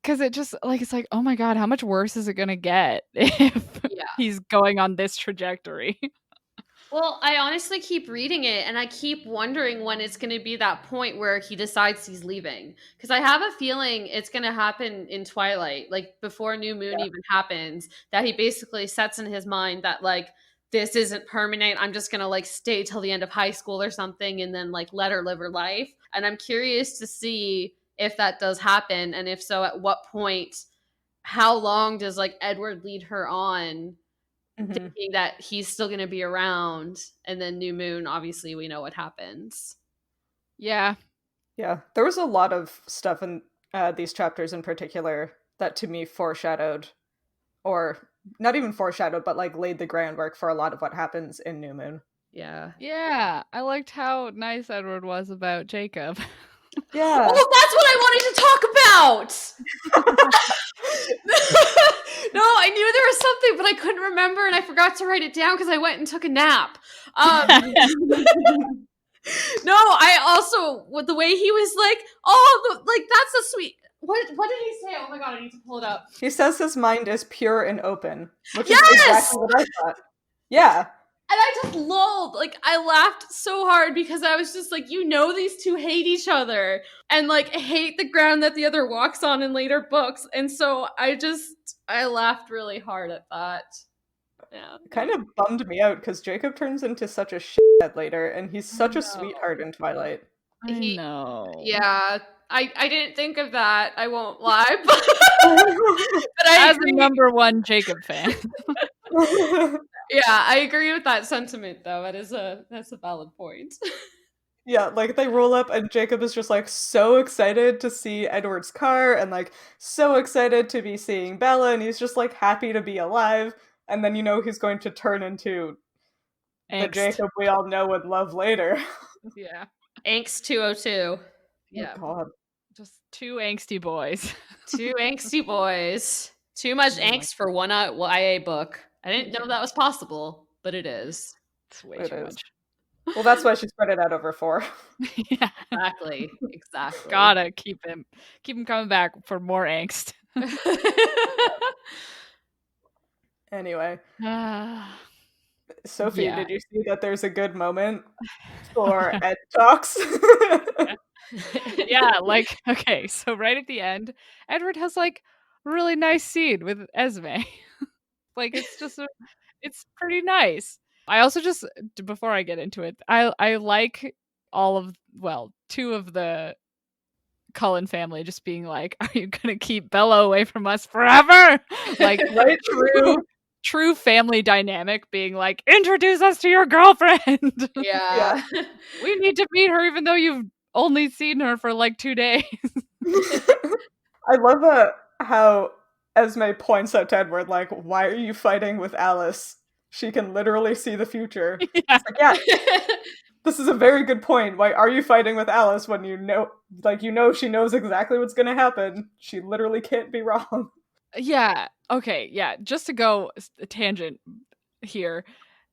Because it just like it's like, oh my god, how much worse is it gonna get if he's going on this trajectory? Well, I honestly keep reading it and I keep wondering when it's going to be that point where he decides he's leaving. Because I have a feeling it's going to happen in Twilight, like before New Moon even happens, that he basically sets in his mind that, like, this isn't permanent. I'm just going to, like, stay till the end of high school or something and then, like, let her live her life. And I'm curious to see if that does happen. And if so, at what point, how long does, like, Edward lead her on? Thinking that he's still going to be around, and then New Moon, obviously we know what happens. Yeah. There was a lot of stuff in these chapters in particular that to me foreshadowed, or not even foreshadowed, but like laid the groundwork for a lot of what happens in New Moon. Yeah, I liked how nice Edward was about Jacob. Yeah. Oh, that's what I wanted to talk about. No, I knew there was something, but I couldn't remember, and I forgot to write it down because I went and took a nap. No, I also, with the way he was like, oh, like, that's a sweet. What did he say? Oh my god, I need to pull it up. He says his mind is pure and open, which is exactly what I thought. Yeah. And I just lulled. Like, I laughed so hard because I was just like, you know, these two hate each other and like hate the ground that the other walks on in later books. And so I laughed really hard at that. Yeah. It kind of bummed me out because Jacob turns into such a shithead later, and he's such a sweetheart in Twilight. I know. Yeah. I didn't think of that. I won't lie. But as a number one Jacob fan. Yeah, I agree with that sentiment, though. That's a valid point. Yeah, like they roll up and Jacob is just like so excited to see Edward's car and like so excited to be seeing Bella, and he's just like happy to be alive. And then he's going to turn into the Jacob we all know and love later. Yeah. Angst 202. Yeah. Oh, God. Just two angsty boys. Two angsty boys. Too much angst for one YA book. I didn't know that was possible, but it is. It's way too much. Well, that's why she spread it out over 4. Yeah, exactly. Gotta keep him coming back for more angst. Anyway, Sophie, did you see that there's a good moment for Ed talks? Yeah, like, okay, so right at the end, Edward has like a really nice scene with Esme. Like, it's pretty nice. I also just, before I get into it, I like two of the Cullen family just being like, are you gonna keep Bella away from us forever? Like, right, true family dynamic being like, introduce us to your girlfriend. Yeah. We need to meet her even though you've only seen her for like 2 days. I love how Esme points out to Edward, like, why are you fighting with Alice? She can literally see the future. Yeah. It's like, yeah, this is a very good point. Why are you fighting with Alice when you know she knows exactly what's going to happen? She literally can't be wrong. Yeah. Okay. Yeah. Just to go a tangent here,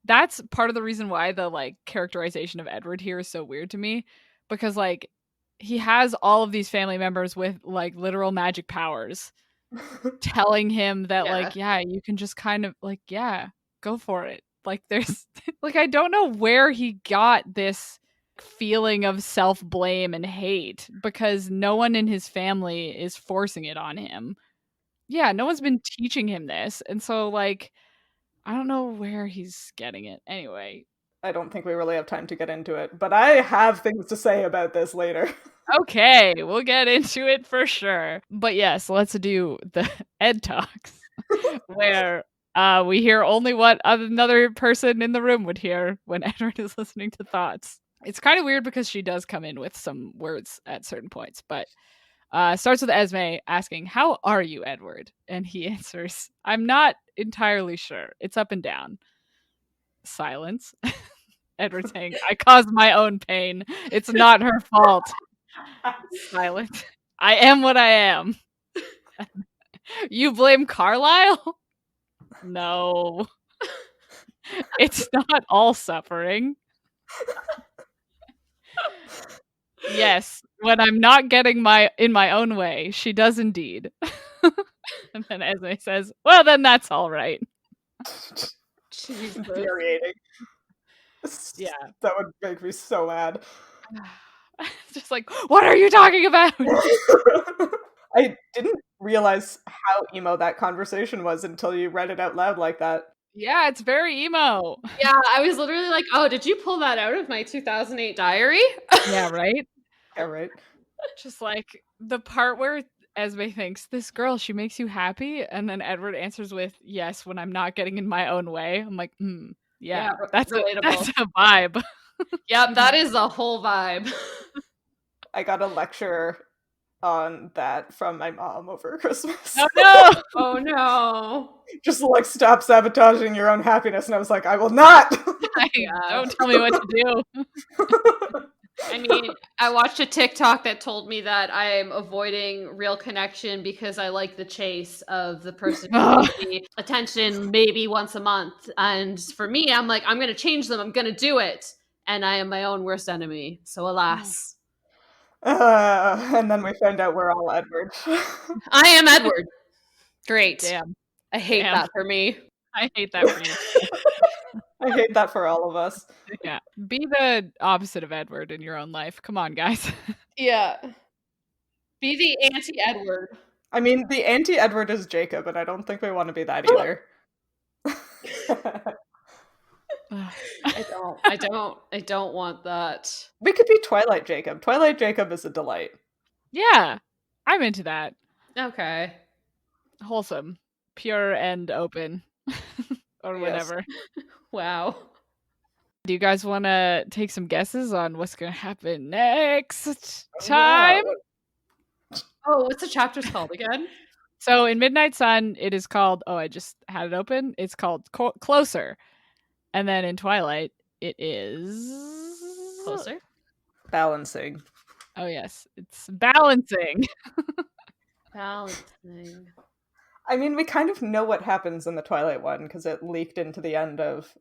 that's part of the reason why the like characterization of Edward here is so weird to me, because like he has all of these family members with like literal magic powers telling him that like, yeah, you can just kind of like, yeah, go for it. Like there's like, I don't know where he got this feeling of self-blame and hate, because no one in his family is forcing it on him. Yeah, no one's been teaching him this. And so like, I don't know where he's getting it. Anyway. I don't think we really have time to get into it, but I have things to say about this later. Okay, we'll get into it for sure. But yes, let's do the Ed Talks, where we hear only what another person in the room would hear when Edward is listening to thoughts. It's kind of weird because she does come in with some words at certain points, but starts with Esme asking, "How are you, Edward?" And he answers, "I'm not entirely sure. It's up and down." Silence. Edward saying, "I caused my own pain. It's not her fault." Silence. "I am what I am." You blame Carlisle? No. It's not all suffering. Yes, when I'm not getting in my own way, she does indeed. And then Esme says, well, then that's all right. Jesus. Infuriating. Yeah. That would make me so mad. Just like, what are you talking about? I didn't realize how emo that conversation was until you read it out loud like that. Yeah, it's very emo. Yeah, I was literally like, oh, did you pull that out of my 2008 diary? Yeah, right? Yeah, right. Just like the part where Esme thinks, this girl, she makes you happy? And then Edward answers with, yes, when I'm not getting in my own way. I'm like, yeah, that's relatable. a vibe. Yep, that is the whole vibe. I got a lecture on that from my mom over Christmas. Oh no! Oh no. Just like, stop sabotaging your own happiness. And I was like, I will not. Don't tell me what to do. I mean, I watched a TikTok that told me that I'm avoiding real connection because I like the chase of the person who gives me attention maybe once a month. And for me, I'm like, I'm going to change them. I'm going to do it. And I am my own worst enemy. So alas. And then we found out we're all Edward. I am Edward. Great. Damn. I hate that for me. I hate that for you. I hate that for all of us. Yeah. Be the opposite of Edward in your own life. Come on, guys. Yeah. Be the anti-Edward. I mean, the anti-Edward is Jacob, and I don't think we want to be that either. I don't want that. We could be Twilight Jacob. Twilight Jacob is a delight. Yeah. I'm into that. Okay. Wholesome. Pure and open. Or whatever. Wow. Do you guys want to take some guesses on what's going to happen next time? Oh, what's the chapters called again? So in Midnight Sun, it is called, I just had it open. It's called Closer. And then in Twilight, it is... Closer? Balancing. Oh, yes. It's balancing. Balancing. I mean, we kind of know what happens in the Twilight one, because it leaked into the end of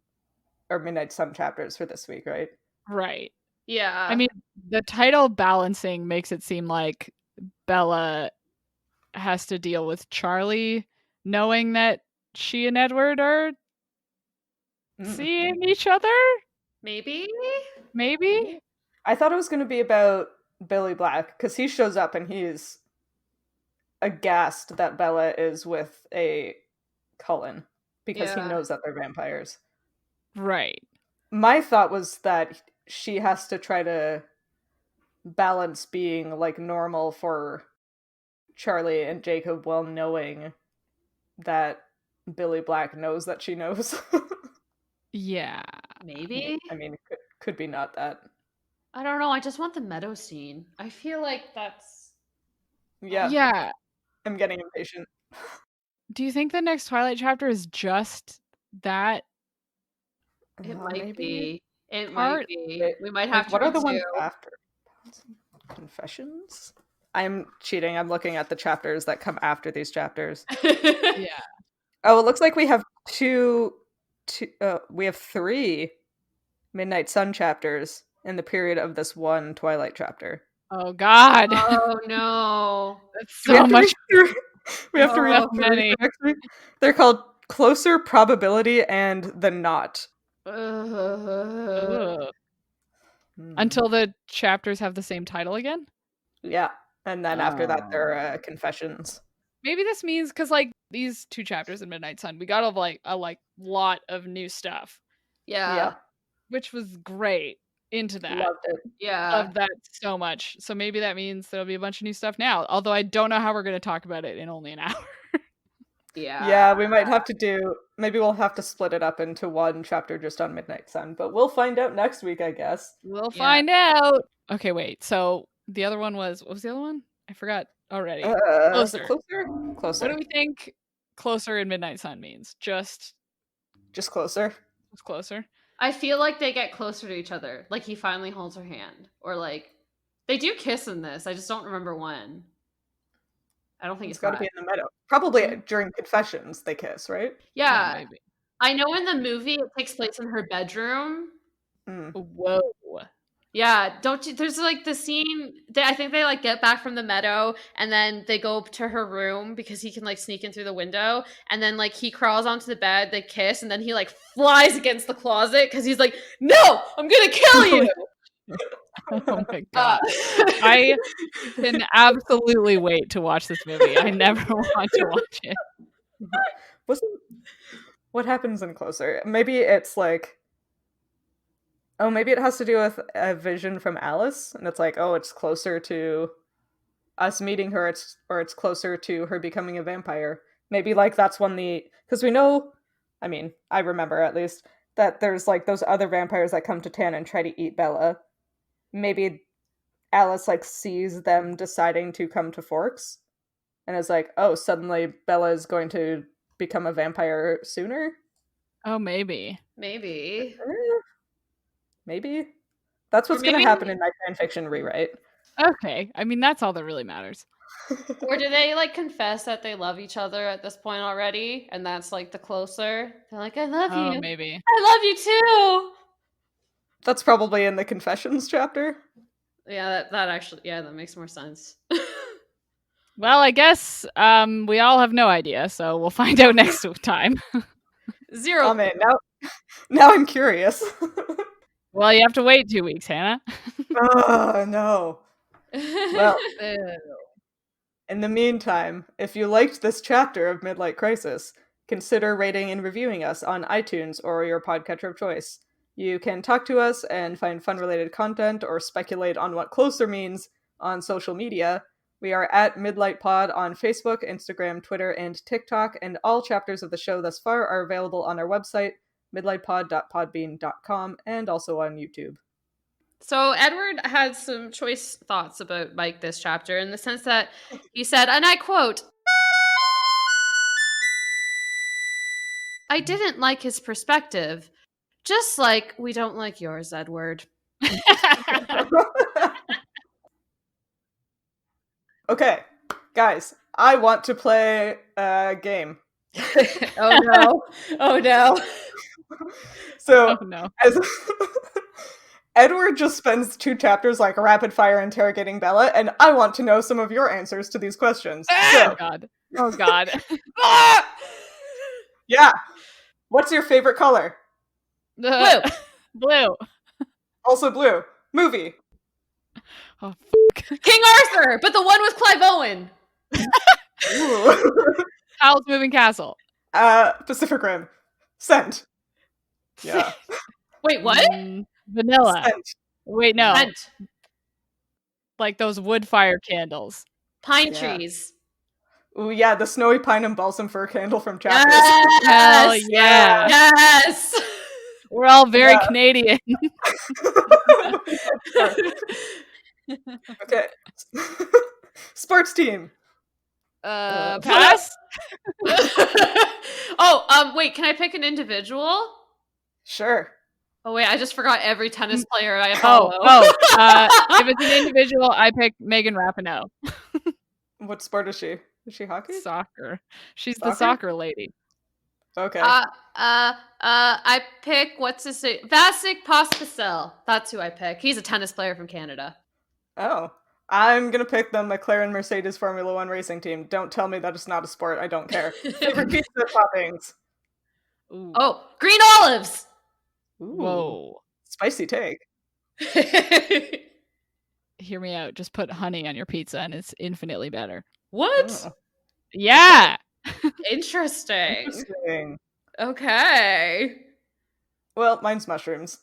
our Midnight Sun chapters for this week, right? Right. Yeah. I mean, the title Balancing makes it seem like Bella has to deal with Charlie knowing that she and Edward are seeing each other? Maybe? I thought it was going to be about Billy Black, because he shows up and he's aghast that Bella is with a Cullen, because he knows that they're vampires. Right. My thought was that she has to try to balance being like normal for Charlie and Jacob while knowing that Billy Black knows that she knows. Yeah. Maybe? I mean, it could be not that. I don't know. I just want the meadow scene. I feel like that's... Yeah. I'm getting impatient. Do you think the next Twilight chapter is just that? It might be. It Part- might be. We might have to. What are the ones after? Confessions? I'm cheating. I'm looking at the chapters that come after these chapters. Yeah. Oh, it looks like we have we have 3 Midnight Sun chapters in the period of this one Twilight chapter. Oh God. Oh no. That's so much. We have to read many. next week. They're called Closer, Probability, and The Knot. Until the chapters have the same title again? Yeah. And then after that, they're confessions. Maybe this means because like these 2 chapters in Midnight Sun, we got a lot of new stuff. Yeah. Which was great. Into that. Loved it. Yeah. Loved that so much. So maybe that means there'll be a bunch of new stuff now. Although I don't know how we're going to talk about it in only an hour. Yeah, we might have to maybe we'll have to split it up into one chapter just on Midnight Sun, but we'll find out next week, I guess. We'll find out. Okay, wait. So the other one was, what was the other one? I forgot already. Closer. Closer. What do we think Closer in Midnight Sun means? Just closer. Just closer. I feel like they get closer to each other. Like he finally holds her hand. Or like they do kiss in this. I just don't remember when. I don't think It's he's got to hot. be in the meadow. Probably during confessions they kiss, right? Yeah. maybe. I know in the movie it takes place in her bedroom. Whoa. Yeah, don't you? There's like the scene. I think they like get back from the meadow, and then they go to her room because he can like sneak in through the window, and then like he crawls onto the bed, they kiss, and then he like flies against the closet because he's like, "No, I'm gonna kill you!" Oh my god. I can absolutely wait to watch this movie. I never want to watch it. What happens in Closer? Maybe it's like, oh, maybe it has to do with a vision from Alice, and it's like, oh, it's closer to us meeting her, or it's closer to her becoming a vampire. Maybe like that's when because we know, I mean, I remember at least that there's like those other vampires that come to town and try to eat Bella. Maybe Alice like sees them deciding to come to Forks, and is like, oh, suddenly Bella is going to become a vampire sooner. Oh, maybe. Maybe. Maybe. That's what's going to happen in my fanfiction rewrite. Okay. I mean, that's all that really matters. Or do they like confess that they love each other at this point already? And that's like the closer. They're like, I love you. Maybe. I love you too. That's probably in the confessions chapter. Yeah, that actually, yeah, that makes more sense. Well, I guess we all have no idea, so we'll find out next time. Zero. Oh man, now I'm curious. Well, you have to wait 2 weeks, Hannah. Oh no. Well, in the meantime, if you liked this chapter of Midlight Crisis, consider rating and reviewing us on iTunes or your podcatcher of choice. You can talk to us and find fun-related content or speculate on what closer means on social media. We are at Midlight Pod on Facebook, Instagram, Twitter, and TikTok, and all chapters of the show thus far are available on our website, midlightpod.podbean.com, and also on YouTube. So Edward had some choice thoughts about Mike this chapter in the sense that he said, and I quote, I didn't like his perspective, just like we don't like yours, Edward. Okay, guys, I want to play a game. Oh no. Oh no. So, Oh, no. as Edward just spends 2 chapters like rapid fire interrogating Bella, and I want to know some of your answers to these questions. Oh god. Oh god. Yeah. What's your favorite color? Blue. Blue. Also blue. Movie. Oh, King Arthur, but the one with Clive Owen. Ooh. Howl's Moving Castle. Pacific Rim. Scent. Yeah. Wait, what? Vanilla. Scent. Wait, no. Scent. Like those wood fire candles. Pine Yeah. trees. Ooh, yeah, the snowy pine and balsam fir candle from chapters. Yes! Hell yeah. Yes! We're all very Canadian. Okay. Sports team. Pass? Oh, wait, can I pick an individual? Sure. Oh wait, I just forgot every tennis player I follow. If it's an individual, I pick Megan Rapinoe. What sport is she? Is she hockey? Soccer. She's Soccer? the soccer lady. Okay. I pick what's his name? Vasek Pospisil. That's who I pick. He's a tennis player from Canada. Oh. I'm gonna pick the McLaren Mercedes Formula One racing team. Don't tell me that it's not a sport. I don't care. Favorite pizza toppings. Ooh. Oh, green olives. Ooh. Whoa. Spicy take. Hear me out. Just put honey on your pizza and it's infinitely better. What? Oh, Yeah. Interesting. interesting. Okay. Well, mine's mushrooms.